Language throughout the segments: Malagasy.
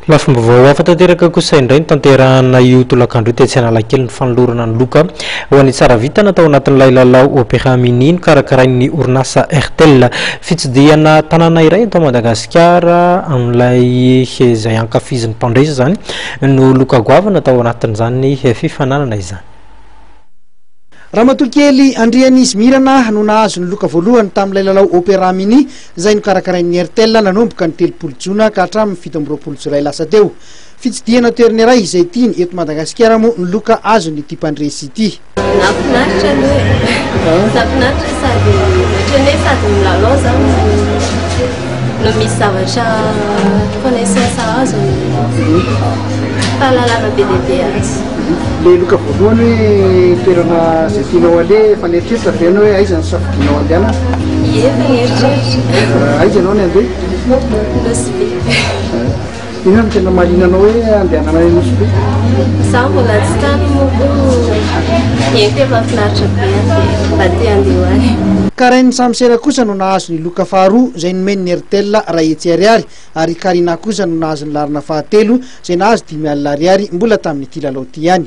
Lafim-baovao afa-tanteraka kosa indray ny tanterahana io tolakandro io tetsy Analakely ny fanolorana ny loka ho an'ny tsara vita natao anatin'ilay lalao opéra mini karakarain'ny orinasa RTL fitsidihana tanàna iray atao Madagasikara amin'ilay izay ankafizin'ny mpandresa zany no loka goavana natao anatin'izany fifananana izany. Ramatokely Andrianisy Mirana no nahazo ny loka voalohany tamin'ilay lalao opéra mini izay nokarakarain'ny RTL nanomboka ny 3 Jona ka hatramin'ny 7 Jolay lasa teo. Fitsidihana toerana iray izay tiany eto Madagasikara moa ny loka azony ity mpandresy ity. Nafinaritra nafinaritra sady sady milalao zany no misy zavatra connaissance azo fahalalana be dia be azy. Le loka voalohany hoe toerana izay tianao aleha efa nieritreritra ve ianao hoe aiza ny safidinao andehanana? Ie, efa nieritreritra. Aiza ianao ny andeha? Nosy be. Inona no tena mahalinanao hoe andehanana any Nosy be? Zaho mbola tsy tany moa efa mahafinaritra be dia mba te andeha any. Karainy Samsera kosa no nahazo ny loka faharoa izay nomeny ny RTL Raetsy Ariary ary Karina kosa no nahazo ny larina fahatelo izay nahazo 5,000 ariary mbola tamin'ity lalao ity ihany.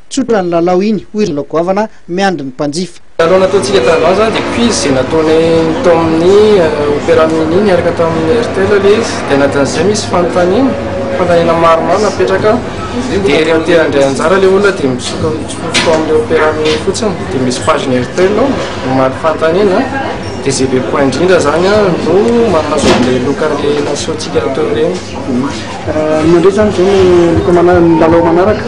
Tsotra ny lalao iny hoy lalao goavana miandry ny mpanjifa. Lalao nataontsika taloha zany dia quiz nataony tao amin'ny opéra mini niaraka tamin'ny RTL le izy dia anatin'izay misy fanontaniana maromaro napetraka dia ireo te handray anjara ilay olona dia mitsofoka amin'ilay opéra mini fotsiny dia misy page ny RTL no maro fanontaniana dia izay be point indrindra zany no mahazo ilay lokan'ilay nasehoantsika teo ireny. Mandray zany izay loka lalao manaraka.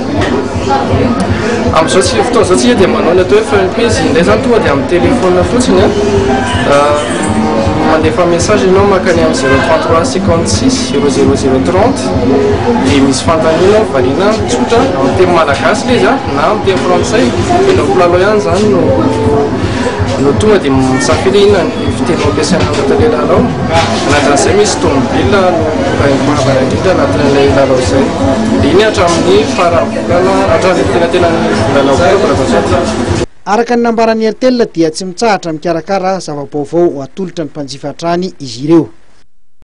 Amin'izao tsy fotoana izao tsika dia manao ny atao hoe fanpesy indray zany tonga dia amin'ny téléphone fotsiny mandefa message ianao makany amin'ny 033 56 00 30 dia misy fanontaniana variana tsotra amin'ny teny malagasy ilay izy na amin'ny teny frantsay dia no mpilalao ihany zany no tonga dia misafidy inona ny fiteny ampiasaina anatin'ilay lalao. Anatin'izay misy tomobile mahavara indrindra anatin'ilay lalao izay dia iny hatramin'ny faravolana hatramin'ny tenan'ny lalao koa. Araka ny nambaran'ny RTL dia tsy mitsahatra mikarakara zava-baovao atolotra ny mpanjifa hatrany izy ireo.